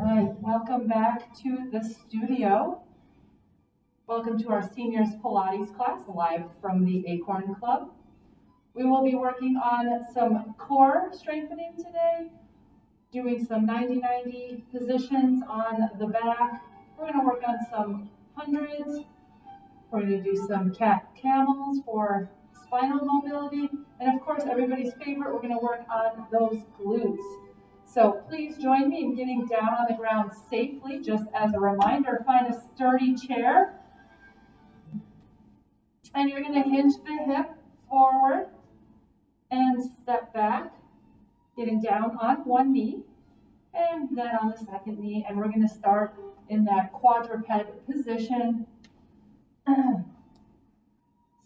right, welcome back to the studio. Welcome to our seniors Pilates class live from the Acorn Club. We will be working on some core strengthening today, doing some 90-90 positions on the back. We're going to work on some hundreds. We're going to do some camels for spinal mobility. And of course, everybody's favorite, we're going to work on those glutes. So please join me in getting down on the ground safely. Just as a reminder, find a sturdy chair. And you're going to hinge the hip forward and step back, getting down on one knee and then on the second knee. And we're going to start in that quadruped position.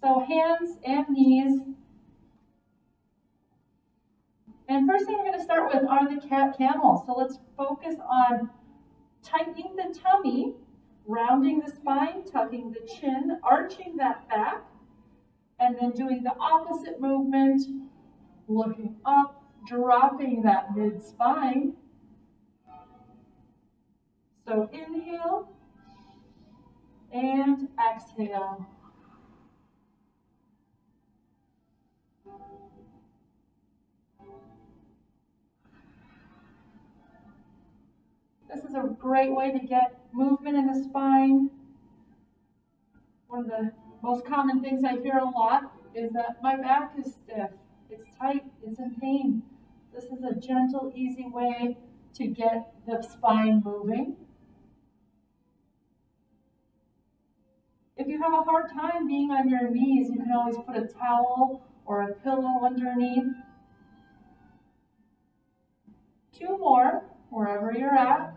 So hands and knees. And first thing we're going to start with are the camels. So let's focus on tightening the tummy, rounding the spine, tucking the chin, arching that back, and then doing the opposite movement, looking up, dropping that mid-spine. So inhale and exhale. This is a great way to get movement in the spine. One of the most common things I hear a lot is that my back is stiff, it's tight, it's in pain. This is a gentle, easy way to get the spine moving. If you have a hard time being on your knees, you can always put a towel or a pillow underneath. 2 more, wherever you're at.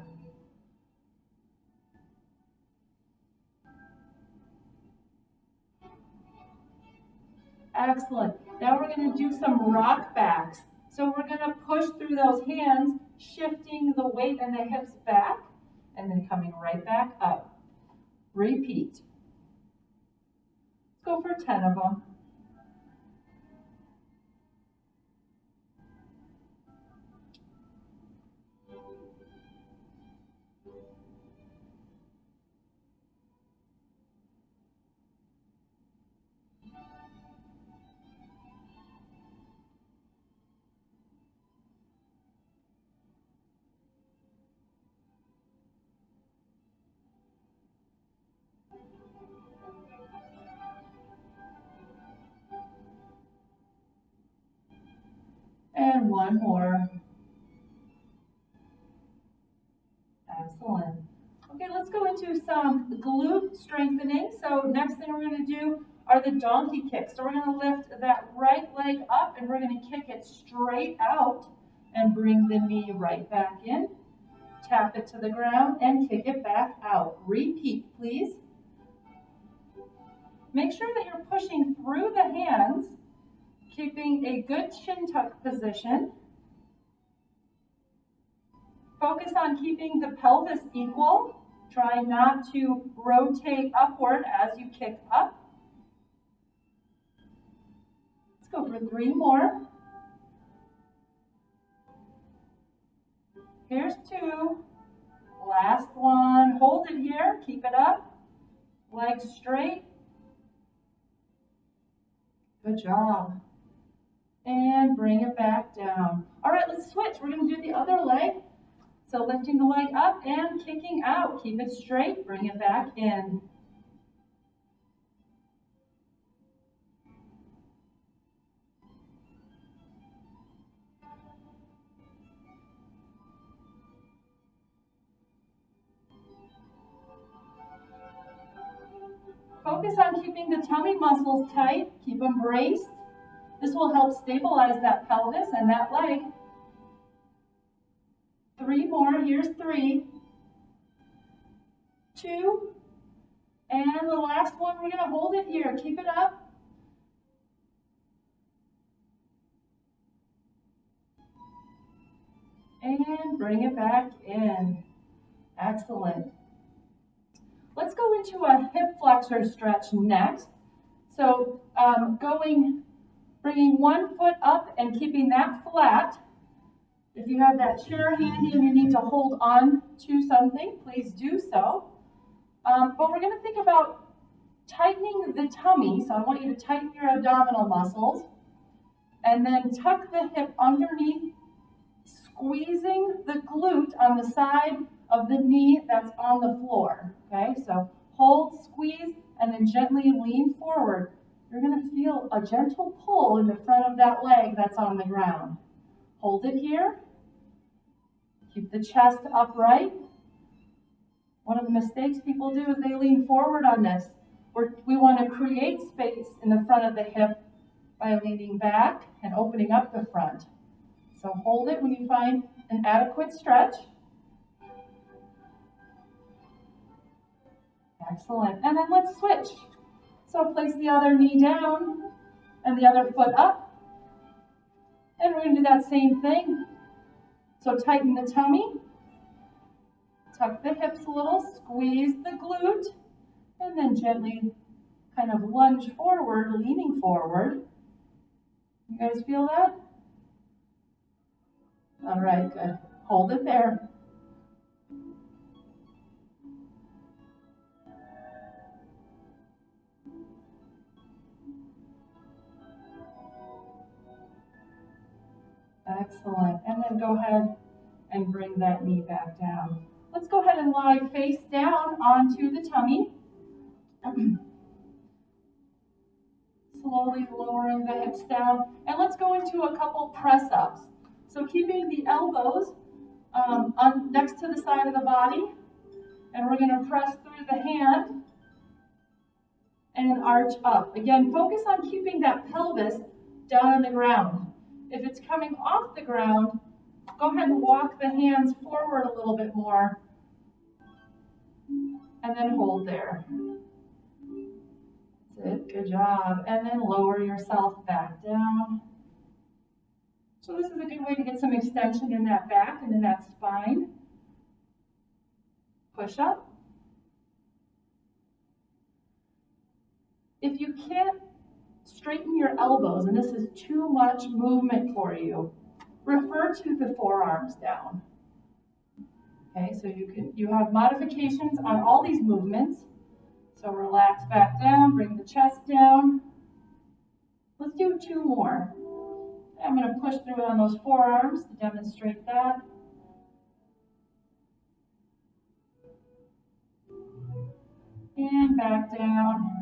Excellent. Now we're going to do some rock backs. So we're going to push through those hands, shifting the weight and the hips back, and then coming right back up. Repeat. Let's go for 10 of them. And 1 more. Excellent. Okay, let's go into some glute strengthening. So next thing we're going to do are the donkey kicks. So we're going to lift that right leg up and we're going to kick it straight out and bring the knee right back in. Tap it to the ground and kick it back out. Repeat, please. Make sure that you're pushing through the hands, keeping a good chin tuck position. Focus on keeping the pelvis equal. Try not to rotate upward as you kick up. Let's go for 3 more. Here's 2. Last one. Hold it here. Keep it up. Legs straight. Good job. And bring it back down. All right, let's switch. We're going to do the other leg. So lifting the leg up and kicking out. Keep it straight. Bring it back in. Focus on keeping the tummy muscles tight. Keep them braced. This will help stabilize that pelvis and that leg. 3 more. Here's 3. 2. And the last one, we're going to hold it here. Keep it up. And bring it back in. Excellent. Let's go into a hip flexor stretch next. So bringing one foot up and keeping that flat. If you have that chair handy and you need to hold on to something, please do so. But we're going to think about tightening the tummy. So I want you to tighten your abdominal muscles and then tuck the hip underneath, squeezing the glute on the side of the knee that's on the floor. Okay, so hold, squeeze, and then gently lean forward. You're going to feel a gentle pull in the front of that leg that's on the ground. Hold it here. Keep the chest upright. One of the mistakes people do is they lean forward on this. We want to create space in the front of the hip by leaning back and opening up the front. So hold it when you find an adequate stretch. Excellent. And then let's switch. So place the other knee down and the other foot up. And we're going to do that same thing. So tighten the tummy, tuck the hips a little, squeeze the glute, and then gently kind of lunge forward, leaning forward. You guys feel that? All right, good. Hold it there. Excellent. And then go ahead and bring that knee back down. Let's go ahead and lie face down onto the tummy. Slowly lowering the hips down. And let's go into a couple press-ups. So keeping the elbows next to the side of the body. And we're going to press through the hand and arch up. Again, focus on keeping that pelvis down on the ground. If it's coming off the ground, go ahead and walk the hands forward a little bit more. And then hold there. That's it, good job. And then lower yourself back down. So this is a good way to get some extension in that back and in that spine. Push up. If you can't straighten your elbows, and this is too much movement for you, refer to the forearms down. Okay, so you have modifications on all these movements. So relax back down, bring the chest down. Let's do two more. I'm going to push through on those forearms to demonstrate that. And back down.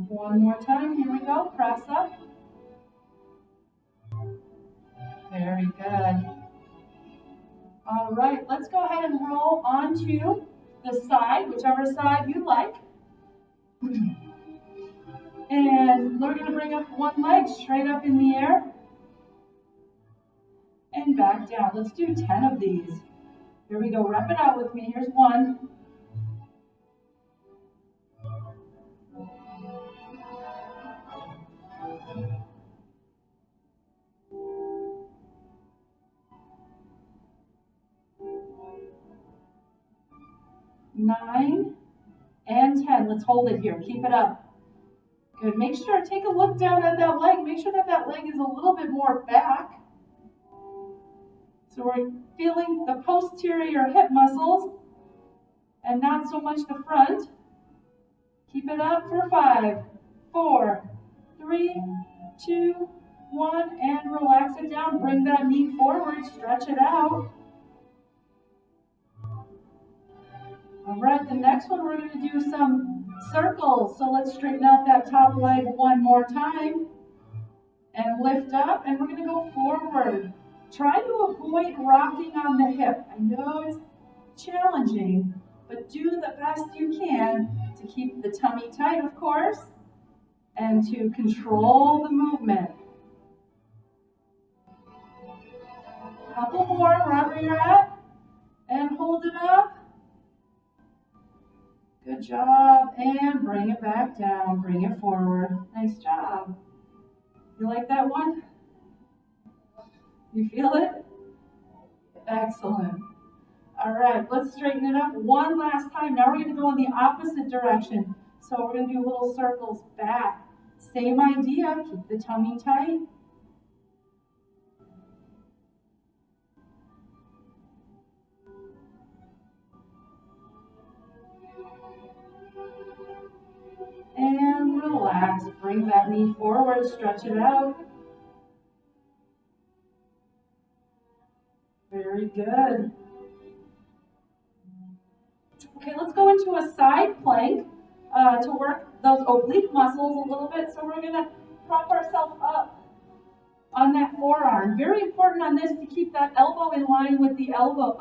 One more time, here we go, press up. Very good. All right, let's go ahead and roll onto the side, whichever side you like. And we're going to bring up one leg straight up in the air. And back down. Let's do 10 of these. Here we go, rep it out with me. Here's one. 9, and 10. Let's hold it here. Keep it up. Good. Make sure, take a look down at that leg. Make sure that that leg is a little bit more back. So we're feeling the posterior hip muscles and not so much the front. Keep it up for 5, 4, 3, 2, 1, and relax it down. Bring that knee forward. Stretch it out. All right, the next one we're going to do some circles. So let's straighten out that top leg one more time. And lift up, and we're going to go forward. Try to avoid rocking on the hip. I know it's challenging, but do the best you can to keep the tummy tight, of course, and to control the movement. Couple more wherever you're at, and hold it up. Good job, and bring it back down, bring it forward. Nice job. You like that one? You feel it? Excellent. All right, let's straighten it up one last time. Now we're going to go in the opposite direction. So we're going to do little circles back. Same idea, keep the tummy tight. that knee forward, stretch it out. Very good. Okay, let's go into a side plank to work those oblique muscles a little bit. So we're gonna prop ourselves up on that forearm. Very important on this to keep that elbow in line with the elbow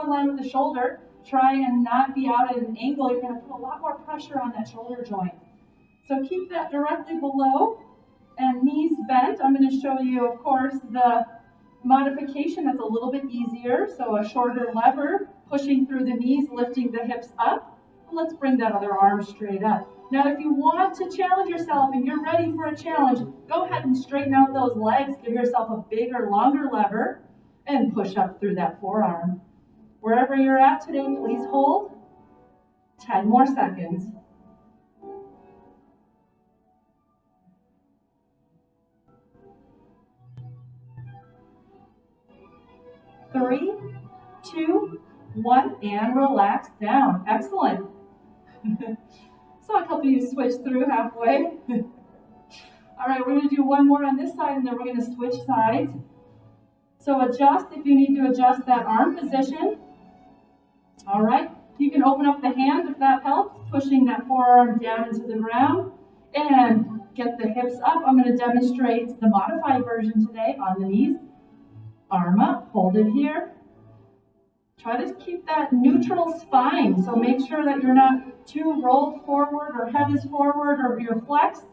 in line with the shoulder. Try and not be out at an angle. You're gonna put a lot more pressure on that shoulder joint. So keep that directly below and knees bent. I'm gonna show you, of course, the modification that's a little bit easier. So a shorter lever, pushing through the knees, lifting the hips up. Let's bring that other arm straight up. Now, if you want to challenge yourself and you're ready for a challenge, go ahead and straighten out those legs. Give yourself a bigger, longer lever and push up through that forearm. Wherever you're at today, please hold 10 more seconds. 3, 2, 1, and relax down. Excellent. Saw a couple of you switch through halfway. All right, we're going to do one more on this side, and then we're going to switch sides. So adjust if you need to adjust that arm position. All right, you can open up the hand if that helps, pushing that forearm down into the ground, and get the hips up. I'm going to demonstrate the modified version today on the knees. Arm up, hold it here. Try to keep that neutral spine, so make sure that you're not too rolled forward or head is forward or you're flexed.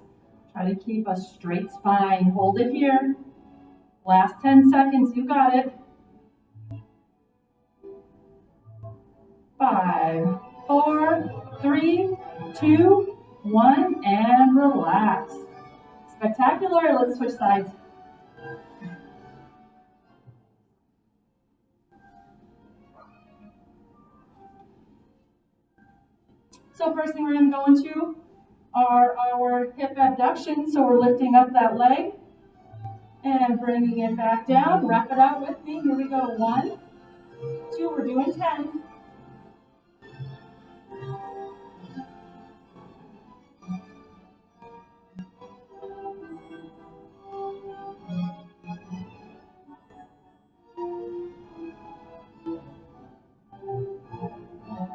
Try to keep a straight spine. Hold it here. Last 10 seconds, you got it. 5, 4, 3, 2, 1, and relax. Spectacular. Let's switch sides. So first thing we're going to go into are our hip abduction. So we're lifting up that leg and bringing it back down. Wrap it out with me. Here we go. 1, 2, we're doing 10.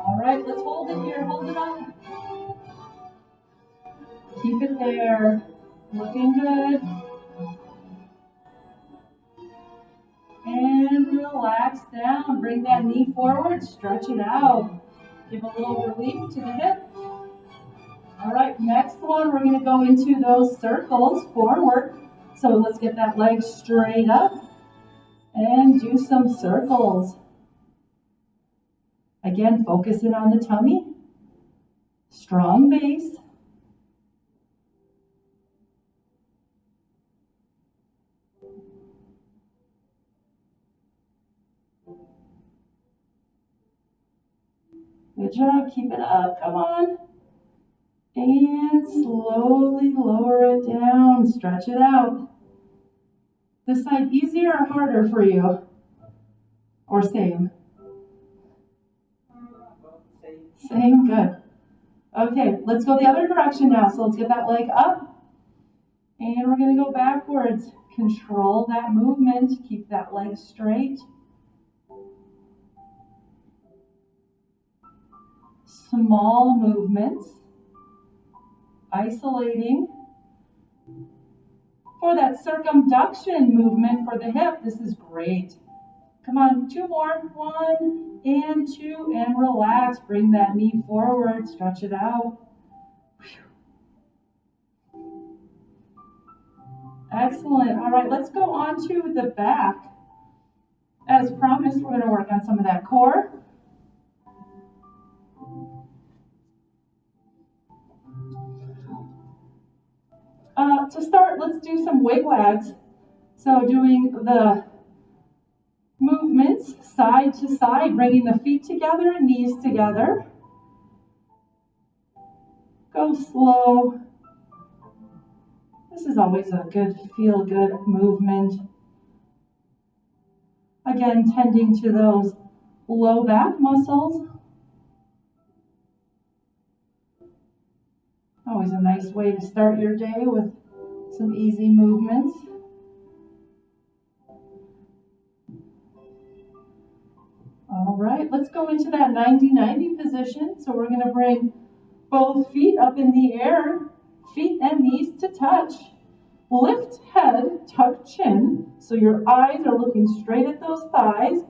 All right, let's hold it here. Hold it up. Keep it there. Looking good. And relax down. Bring that knee forward. Stretch it out. Give a little relief to the hip. All right, next one, we're going to go into those circles forward. So let's get that leg straight up and do some circles. Again, focusing on the tummy. Strong base. Good job, keep it up, come on. And slowly lower it down, stretch it out. This side easier or harder for you? Or same? Same, good. Okay, let's go the other direction now. So let's get that leg up. And we're gonna go backwards. Control that movement, keep that leg straight. Small movements, isolating. For that circumduction movement for the hip, this is great. Come on, 2 more. 1 and 2, and relax. Bring that knee forward, stretch it out. Excellent. All right, let's go on to the back. As promised, we're going to work on some of that core. To start, let's do some wigwags. So doing the movements side to side, bringing the feet together and knees together. Go slow. This is always a good, feel-good movement. Again, tending to those low back muscles. Always a nice way to start your day with Some easy movements. All right, let's go into that 90-90 position. So we're going to bring both feet up in the air, feet and knees to touch. Lift head, tuck chin, so your eyes are looking straight at those thighs.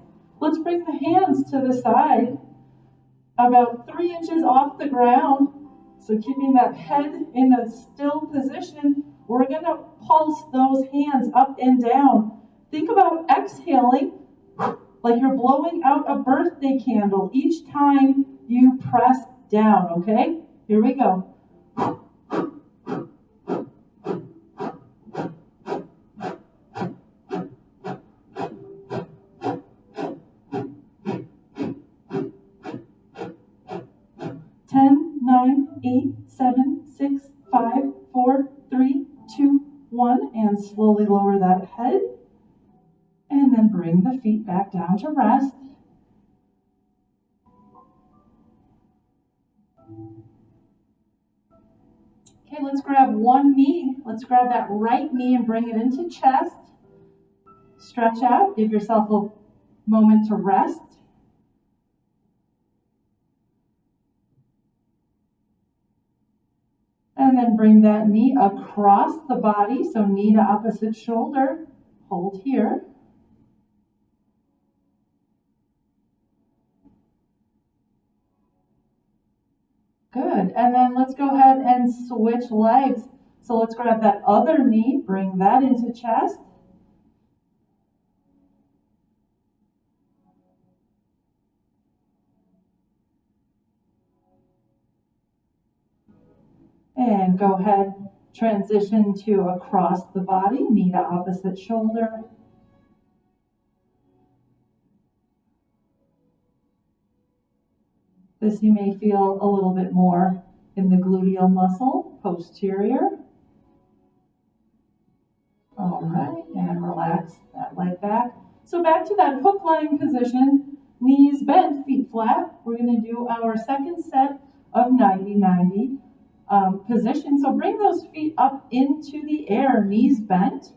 Let's bring the hands to the side, about 3 inches off the ground. So keeping that head in a still position, we're going to pulse those hands up and down. Think about exhaling like you're blowing out a birthday candle each time you press down, okay? Here we go. 10, 9, 8, 7, 6, 5, 4, 3, 2, 1, and slowly lower that head. And then bring the feet back down to rest. Okay, let's grab one knee. Let's grab that right knee and bring it into chest. Stretch out. Give yourself a moment to rest. And then bring that knee across the body, so knee to opposite shoulder. Hold here. Good, and then let's go ahead and switch legs. So let's grab that other knee, bring that into chest. And go ahead, transition to across the body, knee to opposite shoulder. This you may feel a little bit more in the gluteal muscle, posterior. All right, and relax that leg back. So back to that hook lying position, knees bent, feet flat. We're going to do our second set of 90-90 position. So bring those feet up into the air, knees bent.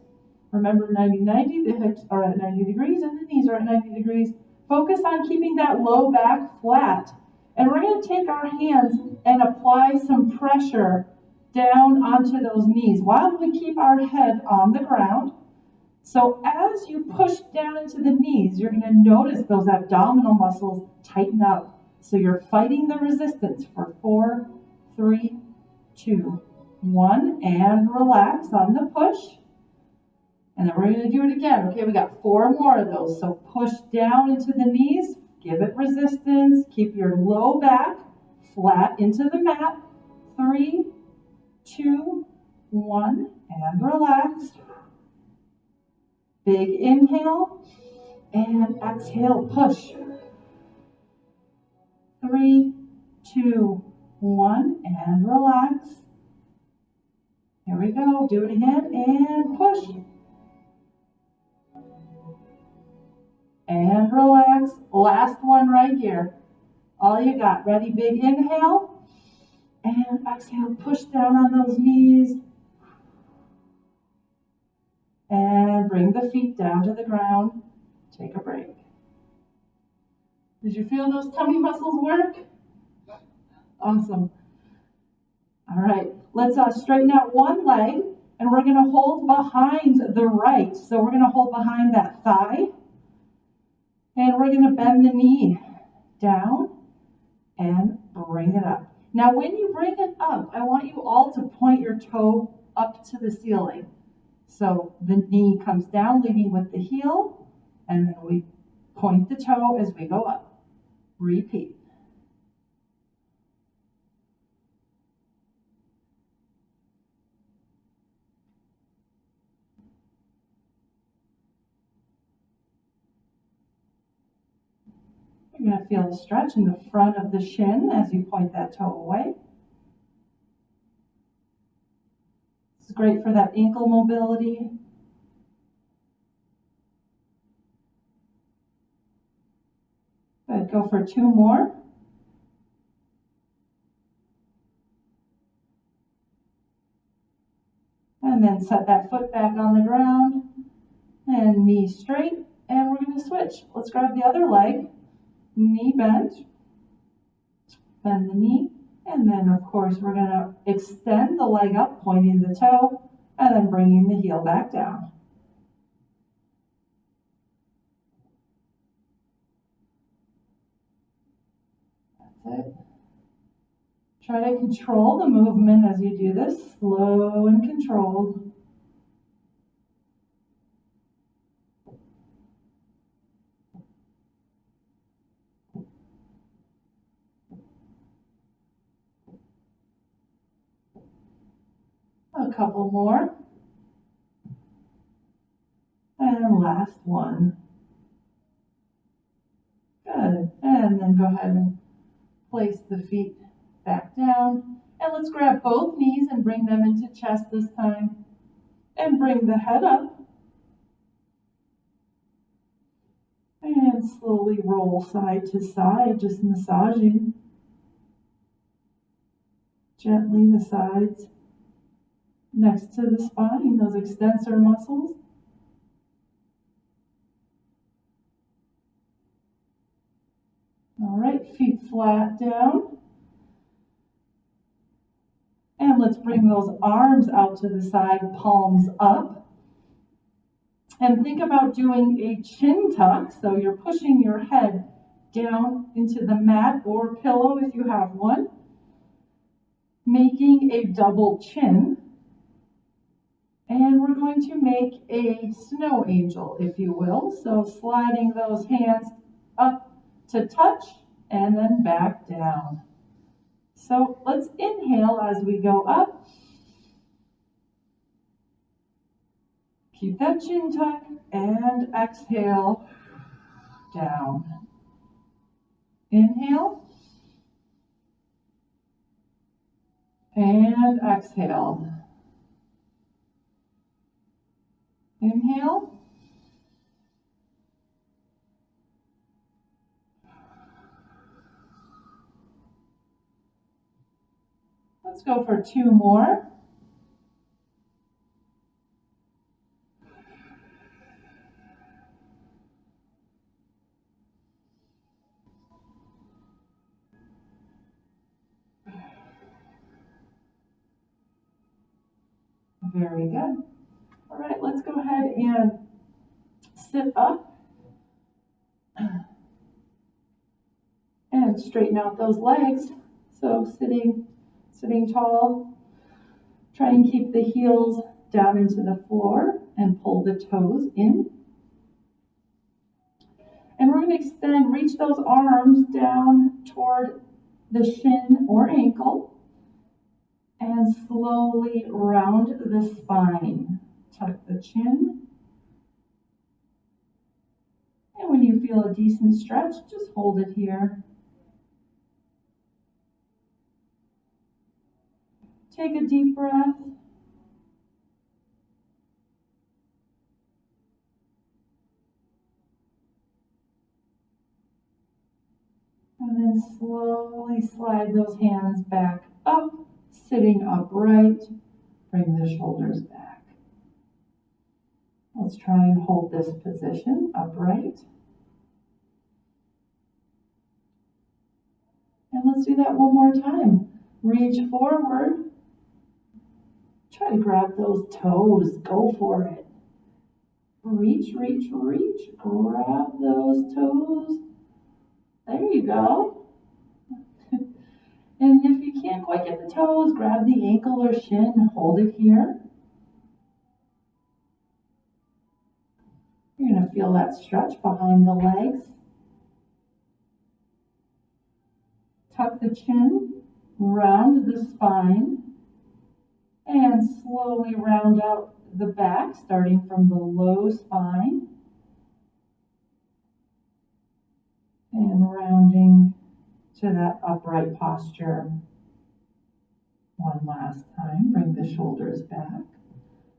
Remember 90-90, the hips are at 90 degrees and the knees are at 90 degrees. Focus on keeping that low back flat. And we're going to take our hands and apply some pressure down onto those knees while we keep our head on the ground. So as you push down into the knees, you're going to notice those abdominal muscles tighten up. So you're fighting the resistance for 4, 3, 2, 1, and relax on the push. And then we're going to do it again. Okay, we got 4 more of those. So push down into the knees. Give it resistance. Keep your low back flat into the mat. 3, 2, 1, and relax. Big inhale and exhale, push. 3, 2, 1, and relax. Here we go. Do it again and push. And relax. Last one right here. All you got. Ready? Big inhale. And exhale. Push down on those knees. And bring the feet down to the ground. Take a break. Did you feel those tummy muscles work? Awesome. All right. Let's straighten out one leg. And we're going to hold behind the right. So we're going to hold behind that thigh. And we're going to bend the knee down and bring it up. Now, when you bring it up, I want you all to point your toe up to the ceiling. So the knee comes down, leading with the heel, and then we point the toe as we go up. Repeat. You're going to feel the stretch in the front of the shin as you point that toe away. This is great for that ankle mobility. Good. Go for 2 more. And then and set that foot back on the ground and knee straight, and we're going to switch. Let's grab the other leg, knee bent, bend the knee, and then of course we're going to extend the leg up, pointing the toe, and then bringing the heel back down. That's it. Try to control the movement as you do this, slow and controlled. A couple more. And last one. Good. And then go ahead and place the feet back down. And let's grab both knees and bring them into chest this time. And bring the head up. And slowly roll side to side, just massaging gently the sides next to the spine, those extensor muscles. All right, feet flat down. And let's bring those arms out to the side, palms up. And think about doing a chin tuck, so you're pushing your head down into the mat or pillow if you have one, making a double chin. And we're going to make a snow angel, if you will. So sliding those hands up to touch and then back down. So let's inhale as we go up. Keep that chin tuck and exhale down. Inhale and exhale. Inhale. Let's go for two more. Very good. All right, let's go ahead and sit up and straighten out those legs. So sitting tall, try and keep the heels down into the floor and pull the toes in. And we're going to extend, reach those arms down toward the shin or ankle and slowly round the spine. Tuck the chin. And when you feel a decent stretch, just hold it here. Take a deep breath. And then slowly slide those hands back up, sitting upright. Bring the shoulders back. Let's try and hold this position upright. And let's do that one more time. Reach forward. Try to grab those toes. Go for it. Reach, reach, reach. Grab those toes. There you go. And if you can't quite get the toes, grab the ankle or shin and hold it here. You're going to feel that stretch behind the legs. Tuck the chin, round the spine, and slowly round out the back, starting from the low spine and rounding to that upright posture. One last time, bring the shoulders back.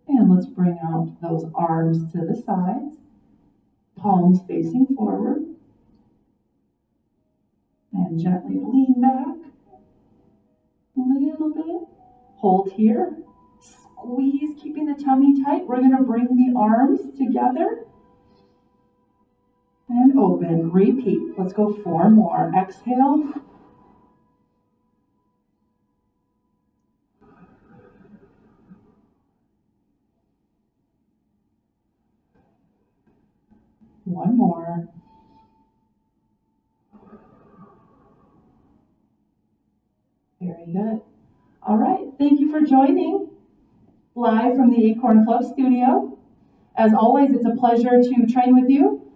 And let's bring out those arms to the sides, palms facing forward. And gently lean back a little bit. Hold here. squeeze, keeping the tummy tight. We're going to bring the arms together and open. Repeat. Let's go 4 more. Exhale. One more. Very good. All right. Thank you for joining live from the Acorn Club studio. As always, it's a pleasure to train with you.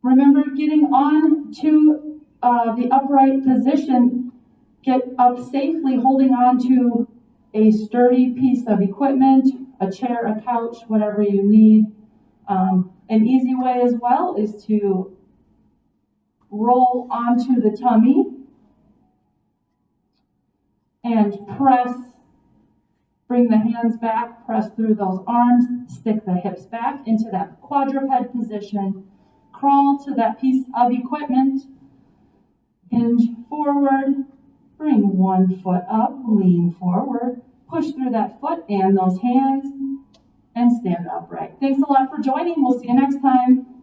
Remember, getting on to the upright position, get up safely, holding on to a sturdy piece of equipment, a chair, a couch, whatever you need. An easy way as well is to roll onto the tummy and press. Bring the hands back, press through those arms, stick the hips back into that quadruped position, crawl to that piece of equipment, hinge forward, bring one foot up, lean forward, push through that foot and those hands, and stand upright. Thanks a lot for joining. We'll see you next time.